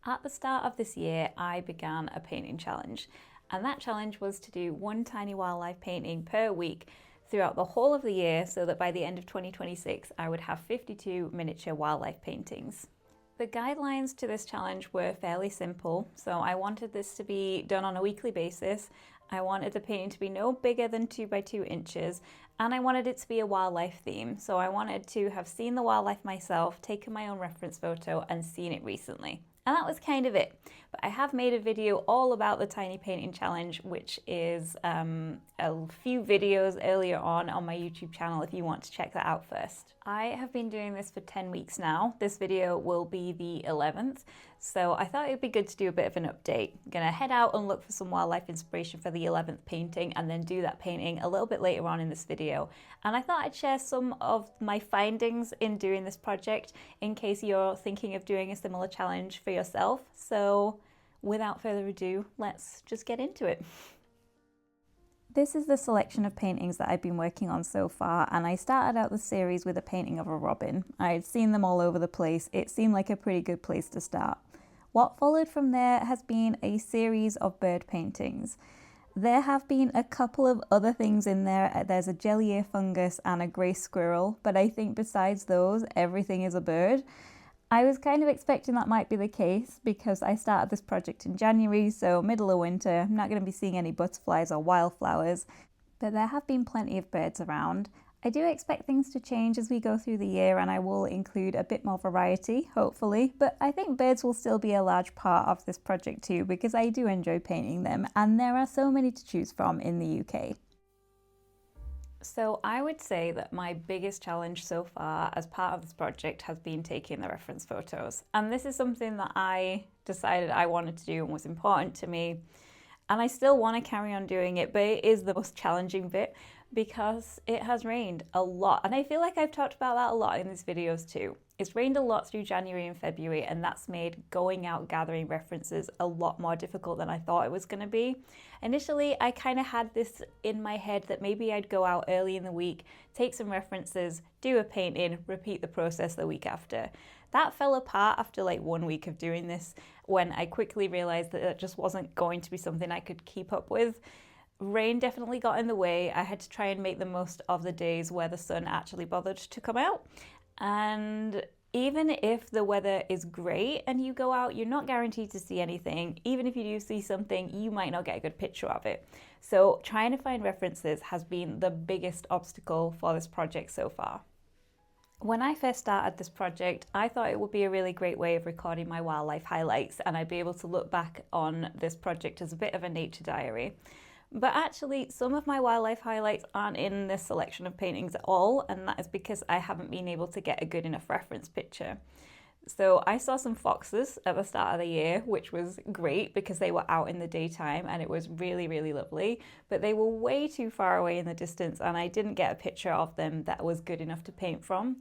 At the start of this year, I began a painting challenge, and that challenge was to do one tiny wildlife painting per week throughout the whole of the year so that by the end of 2026, I would have 52 miniature wildlife paintings. The guidelines to this challenge were fairly simple, so I wanted this to be done on a weekly basis. I wanted the painting to be no bigger than 2 by 2 inches, and I wanted it to be a wildlife theme. So I wanted to have seen the wildlife myself, taken my own reference photo, and seen it recently. And that was kind of it. But I have made a video all about the tiny painting challenge, which is a few videos earlier on my YouTube channel if you want to check that out first. I have been doing this for 10 weeks now. This video will be the 11th. So I thought it would be good to do a bit of an update. I'm gonna head out and look for some wildlife inspiration for the 11th painting and then do that painting a little bit later on in this video. And I thought I'd share some of my findings in doing this project in case you're thinking of doing a similar challenge for yourself. So without further ado, let's just get into it. This is the selection of paintings that I've been working on so far, and I started out the series with a painting of a robin. I had seen them all over the place. It seemed like a pretty good place to start. What followed from there has been a series of bird paintings. There have been a couple of other things in there. There's a jelly ear fungus and a grey squirrel, but I think besides those, everything is a bird. I was kind of expecting that might be the case because I started this project in January, so middle of winter. I'm not going to be seeing any butterflies or wildflowers, but there have been plenty of birds around. I do expect things to change as we go through the year, and I will include a bit more variety, hopefully, but I think birds will still be a large part of this project too because I do enjoy painting them, and there are so many to choose from in the UK. So I would say that my biggest challenge so far as part of this project has been taking the reference photos. And this is something that I decided I wanted to do and was important to me. And I still want to carry on doing it, but it is the most challenging bit because it has rained a lot. And I feel like I've talked about that a lot in these videos too. It's rained a lot through January and February, and that's made going out gathering references a lot more difficult than I thought it was going to be. Initially, I kind of had this in my head that maybe I'd go out early in the week, take some references, do a painting, repeat the process the week after. That fell apart after like 1 week of doing this when I quickly realized that it just wasn't going to be something I could keep up with. Rain definitely got in the way. I had to try and make the most of the days where the sun actually bothered to come out. And even if the weather is great and you go out, you're not guaranteed to see anything. Even if you do see something, you might not get a good picture of it. So trying to find references has been the biggest obstacle for this project so far. When I first started this project, I thought it would be a really great way of recording my wildlife highlights, and I'd be able to look back on this project as a bit of a nature diary. But actually, some of my wildlife highlights aren't in this selection of paintings at all, and that is because I haven't been able to get a good enough reference picture. So I saw some foxes at the start of the year, which was great because they were out in the daytime and it was really, really lovely, but they were way too far away in the distance and I didn't get a picture of them that was good enough to paint from.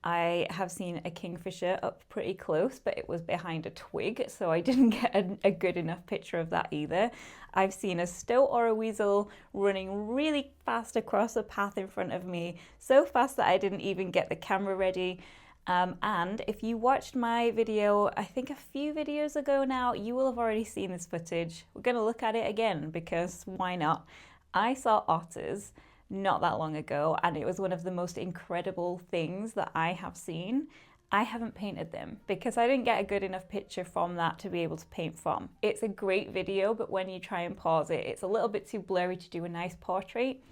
I have seen a kingfisher up pretty close, but it was behind a twig, so I didn't get a good enough picture of that either. I've seen a stoat or a weasel running really fast across a path in front of me, so fast that I didn't even get the camera ready. And if you watched my video, I think a few videos ago now, you will have already seen this footage. We're going to look at it again because why not? I saw otters not that long ago, and it was one of the most incredible things that I have seen. I haven't painted them because I didn't get a good enough picture from that to be able to paint from. It's a great video, but when you try and pause it, it's a little bit too blurry to do a nice portrait.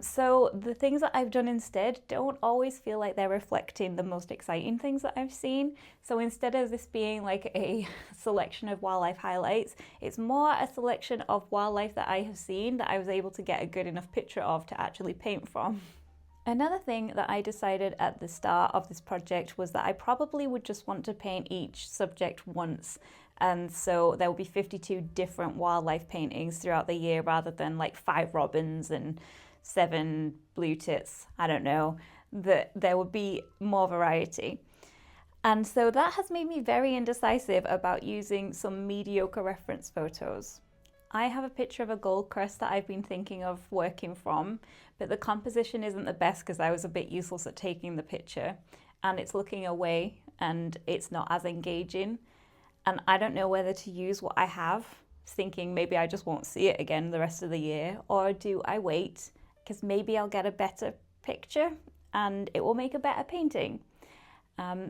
So the things that I've done instead don't always feel like they're reflecting the most exciting things that I've seen. So instead of this being like a selection of wildlife highlights, it's more a selection of wildlife that I have seen that I was able to get a good enough picture of to actually paint from. Another thing that I decided at the start of this project was that I probably would just want to paint each subject once. And so there will be 52 different wildlife paintings throughout the year rather than like 5 robins and 7 blue tits, I don't know, that there would be more variety. And so that has made me very indecisive about using some mediocre reference photos. I have a picture of a gold crest that I've been thinking of working from, but the composition isn't the best because I was a bit useless at taking the picture and it's looking away and it's not as engaging. and I don't know whether to use what I have, thinking maybe I just won't see it again the rest of the year, or do I wait because maybe I'll get a better picture and it will make a better painting.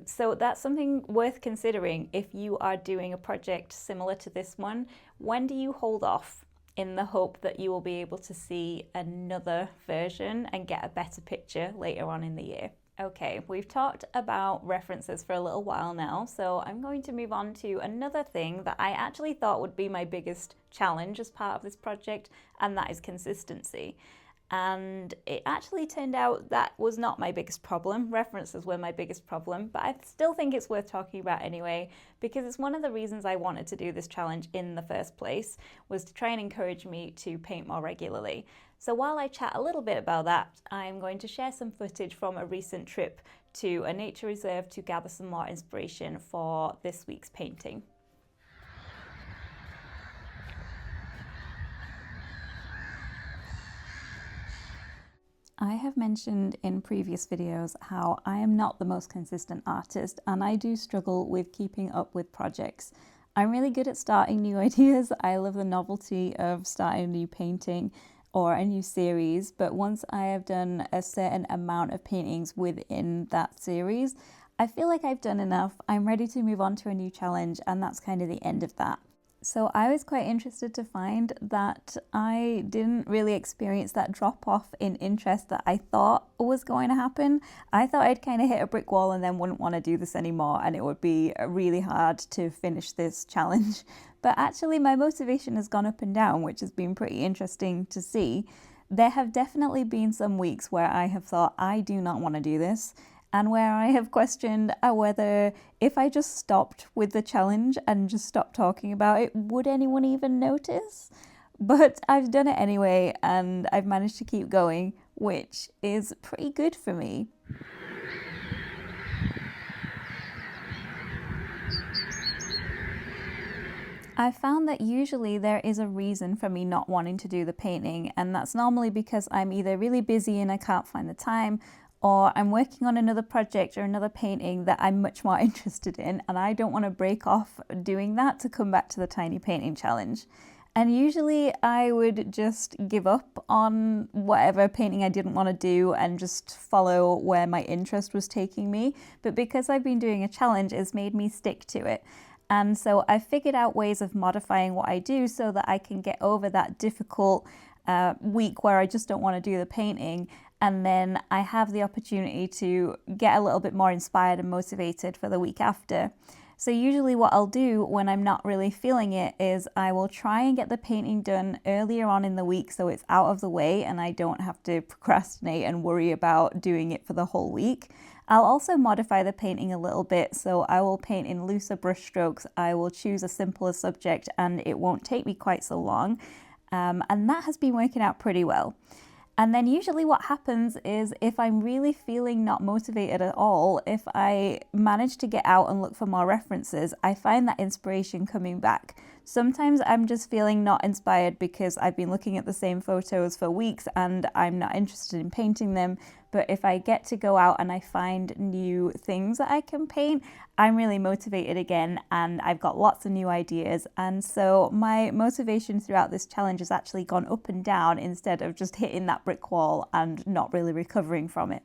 So that's something worth considering if you are doing a project similar to this one. When do you hold off in the hope that you will be able to see another version and get a better picture later on in the year? Okay, we've talked about references for a little while now, so I'm going to move on to another thing that I actually thought would be my biggest challenge as part of this project, and that is consistency. And it actually turned out that was not my biggest problem. References were my biggest problem, but I still think it's worth talking about anyway, because it's one of the reasons I wanted to do this challenge in the first place, was to try and encourage me to paint more regularly. So while I chat a little bit about that, I'm going to share some footage from a recent trip to a nature reserve to gather some more inspiration for this week's painting. I have mentioned in previous videos how I am not the most consistent artist, and I do struggle with keeping up with projects. I'm really good at starting new ideas. I love the novelty of starting a new painting or a new series, but once I have done a certain amount of paintings within that series, I feel like I've done enough. I'm ready to move on to a new challenge, and that's kind of the end of that. So I was quite interested to find that I didn't really experience that drop off in interest that I thought was going to happen. I thought I'd kind of hit a brick wall and then wouldn't want to do this anymore, and it would be really hard to finish this challenge. But actually my motivation has gone up and down, which has been pretty interesting to see. There have definitely been some weeks where I have thought, I do not want to do this, and where I have questioned whether if I just stopped with the challenge and just stopped talking about it, would anyone even notice? But I've done it anyway, and I've managed to keep going, which is pretty good for me. I found that usually there is a reason for me not wanting to do the painting, and that's normally because I'm either really busy and I can't find the time, or I'm working on another project or another painting that I'm much more interested in, and I don't want to break off doing that to come back to the tiny painting challenge. And usually I would just give up on whatever painting I didn't want to do and just follow where my interest was taking me. But because I've been doing a challenge, it's made me stick to it. And so I figured out ways of modifying what I do so that I can get over that difficult week where I just don't want to do the painting. And then I have the opportunity to get a little bit more inspired and motivated for the week after. So usually what I'll do when I'm not really feeling it is I will try and get the painting done earlier on in the week so it's out of the way and I don't have to procrastinate and worry about doing it for the whole week. I'll also modify the painting a little bit, so I will paint in looser brush strokes. I will choose a simpler subject and it won't take me quite so long. And that has been working out pretty well. And then usually what happens is if I'm really feeling not motivated at all, if I manage to get out and look for more references, I find that inspiration coming back. Sometimes I'm just feeling not inspired because I've been looking at the same photos for weeks and I'm not interested in painting them. But if I get to go out and I find new things that I can paint, I'm really motivated again and I've got lots of new ideas. And so my motivation throughout this challenge has actually gone up and down instead of just hitting that brick wall and not really recovering from it.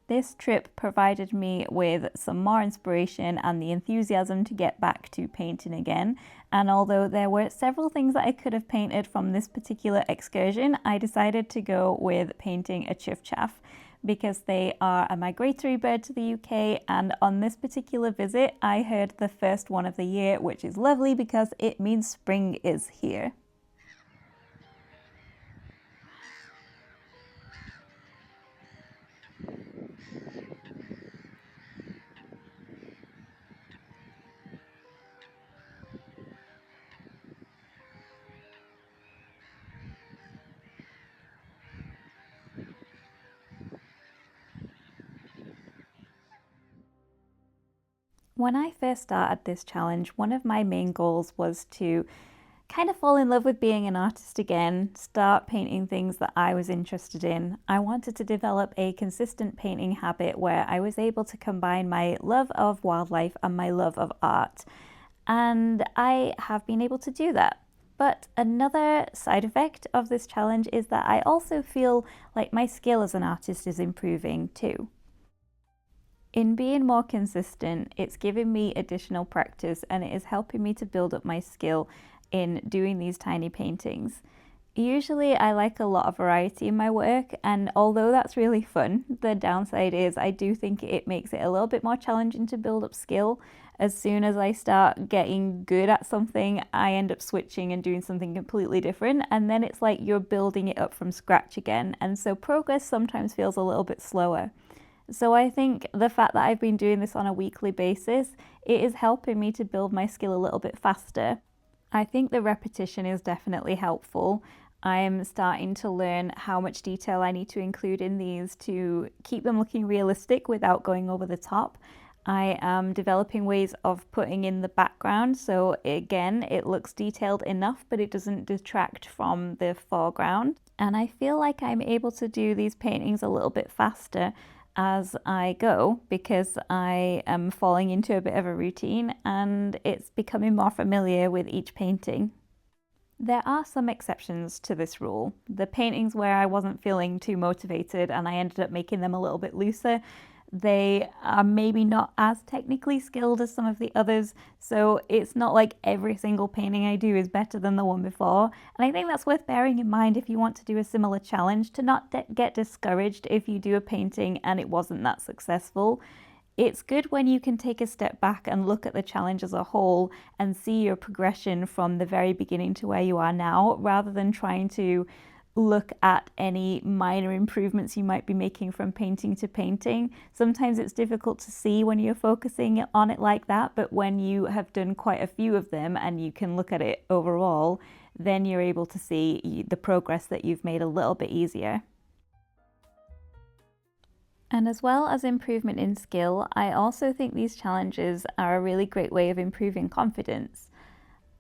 This trip provided me with some more inspiration and the enthusiasm to get back to painting again. And although there were several things that I could have painted from this particular excursion, I decided to go with painting a chiffchaff because they are a migratory bird to the UK, and on this particular visit I heard the first one of the year, which is lovely because it means spring is here. When I first started this challenge, one of my main goals was to kind of fall in love with being an artist again, start painting things that I was interested in. I wanted to develop a consistent painting habit where I was able to combine my love of wildlife and my love of art. And I have been able to do that. But another side effect of this challenge is that I also feel like my skill as an artist is improving too. In being more consistent, it's giving me additional practice and it is helping me to build up my skill in doing these tiny paintings. Usually I like a lot of variety in my work, and although that's really fun, the downside is I do think it makes it a little bit more challenging to build up skill. As soon as I start getting good at something, I end up switching and doing something completely different, and then it's like you're building it up from scratch again, and so progress sometimes feels a little bit slower. So I think the fact that I've been doing this on a weekly basis, it is helping me to build my skill a little bit faster. I think the repetition is definitely helpful. I'm starting to learn how much detail I need to include in these to keep them looking realistic without going over the top. I am developing ways of putting in the background, so again, it looks detailed enough, but it doesn't detract from the foreground. And I feel like I'm able to do these paintings a little bit faster as I go because I am falling into a bit of a routine and it's becoming more familiar with each painting. There are some exceptions to this rule. The paintings where I wasn't feeling too motivated and I ended up making them a little bit looser, they are maybe not as technically skilled as some of the others, so it's not like every single painting I do is better than the one before. And I think that's worth bearing in mind if you want to do a similar challenge, to not get discouraged if you do a painting and it wasn't that successful. It's good when you can take a step back and look at the challenge as a whole and see your progression from the very beginning to where you are now, rather than trying to look at any minor improvements you might be making from painting to painting. Sometimes it's difficult to see when you're focusing on it like that, but when you have done quite a few of them and you can look at it overall, then you're able to see the progress that you've made a little bit easier. And as well as improvement in skill, I also think these challenges are a really great way of improving confidence.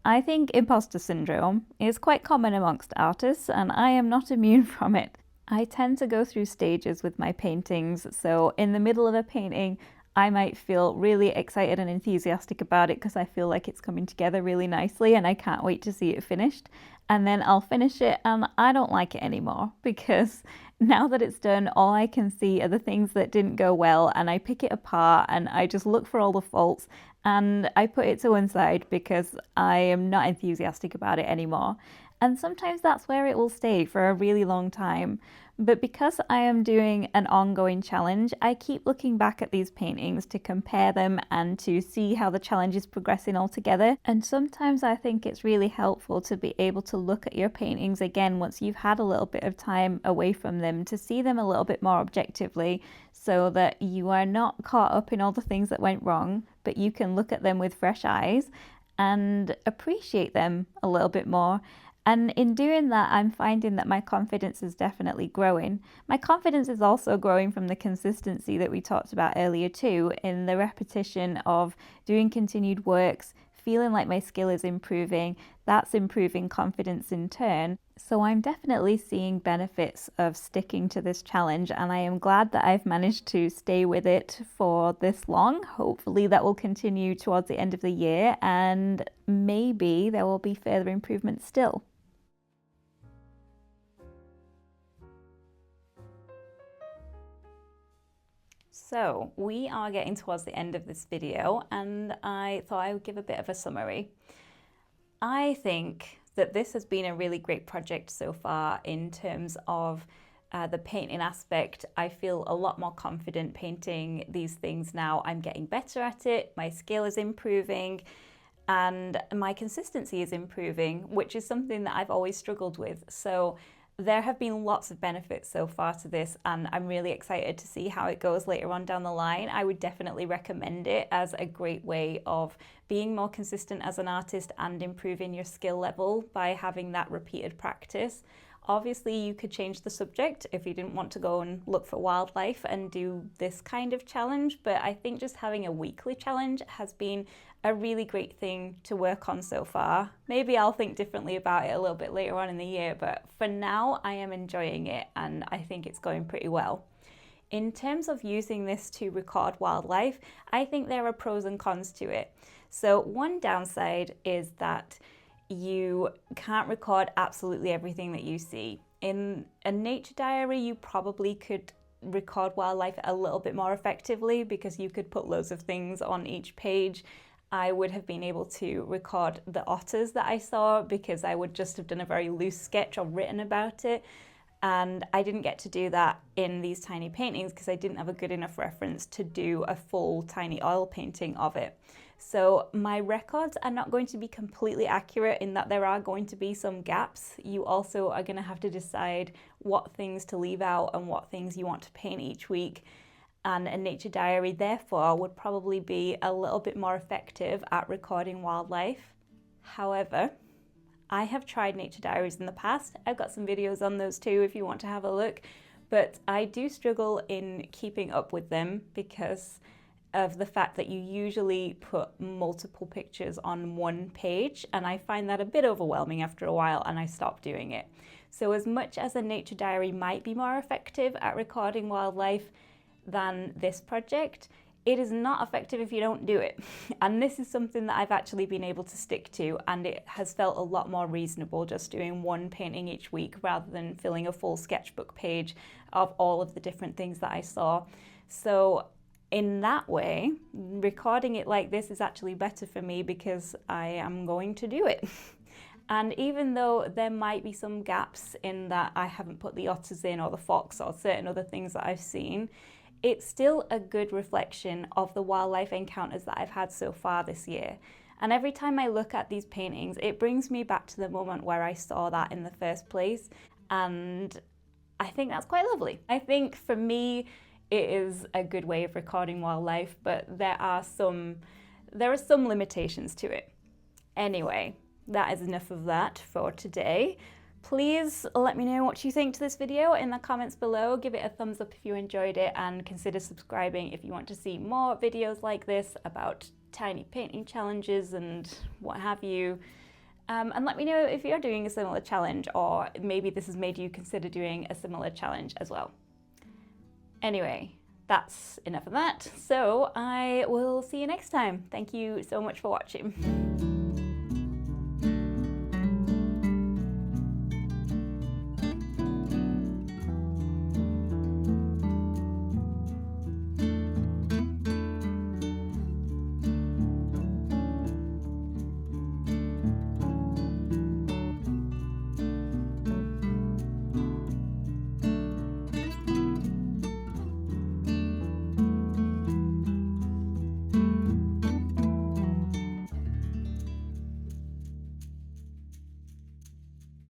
I think imposter syndrome is quite common amongst artists, and I am not immune from it. I tend to go through stages with my paintings, so in the middle of a painting, I might feel really excited and enthusiastic about it because I feel like it's coming together really nicely and I can't wait to see it finished. And then I'll finish it and I don't like it anymore because now that it's done, all I can see are the things that didn't go well, and I pick it apart and I just look for all the faults and I put it to one side because I am not enthusiastic about it anymore. And sometimes that's where it will stay for a really long time. But because I am doing an ongoing challenge, I keep looking back at these paintings to compare them and to see how the challenge is progressing altogether. And sometimes I think it's really helpful to be able to look at your paintings again once you've had a little bit of time away from them, to see them a little bit more objectively, so that you are not caught up in all the things that went wrong, but you can look at them with fresh eyes and appreciate them a little bit more. And in doing that, I'm finding that my confidence is definitely growing. My confidence is also growing from the consistency that we talked about earlier too, in the repetition of doing continued works, feeling like my skill is improving. That's improving confidence in turn. So I'm definitely seeing benefits of sticking to this challenge, and I am glad that I've managed to stay with it for this long. Hopefully that will continue towards the end of the year, and maybe there will be further improvements still. So we are getting towards the end of this video, and I thought I would give a bit of a summary. I think that this has been a really great project so far in terms of the painting aspect. I feel a lot more confident painting these things now. I'm getting better at it, my skill is improving, and my consistency is improving, which is something that I've always struggled with. So there have been lots of benefits so far to this, and I'm really excited to see how it goes later on down the line. I would definitely recommend it as a great way of being more consistent as an artist and improving your skill level by having that repeated practice. Obviously, you could change the subject if you didn't want to go and look for wildlife and do this kind of challenge, but I think just having a weekly challenge has been a really great thing to work on so far. Maybe I'll think differently about it a little bit later on in the year, but for now I am enjoying it and I think it's going pretty well. In terms of using this to record wildlife, I think there are pros and cons to it. So one downside is that you can't record absolutely everything that you see. In a nature diary, you probably could record wildlife a little bit more effectively because you could put loads of things on each page. I would have been able to record the otters that I saw because I would just have done a very loose sketch or written about it. And I didn't get to do that in these tiny paintings because I didn't have a good enough reference to do a full tiny oil painting of it. So my records are not going to be completely accurate in that there are going to be some gaps. You also are going to have to decide what things to leave out and what things you want to paint each week. And a nature diary, therefore, would probably be a little bit more effective at recording wildlife. However, I have tried nature diaries in the past. I've got some videos on those too if you want to have a look, but I do struggle in keeping up with them because of the fact that you usually put multiple pictures on one page, and I find that a bit overwhelming after a while and I stop doing it. So as much as a nature diary might be more effective at recording wildlife than this project, it is not effective if you don't do it. And this is something that I've actually been able to stick to, and it has felt a lot more reasonable just doing one painting each week rather than filling a full sketchbook page of all of the different things that I saw. So in that way, recording it like this is actually better for me because I am going to do it. And even though there might be some gaps in that I haven't put the otters in or the fox or certain other things that I've seen, it's still a good reflection of the wildlife encounters that I've had so far this year. And every time I look at these paintings, it brings me back to the moment where I saw that in the first place. And I think that's quite lovely. I think for me, it is a good way of recording wildlife, but there are some limitations to it. Anyway, that is enough of that for today. Please let me know what you think to this video in the comments below. Give it a thumbs up if you enjoyed it and consider subscribing if you want to see more videos like this about tiny painting challenges and what have you. And let me know if you're doing a similar challenge or maybe this has made you consider doing a similar challenge as well. Anyway, that's enough of that. So I will see you next time. Thank you so much for watching.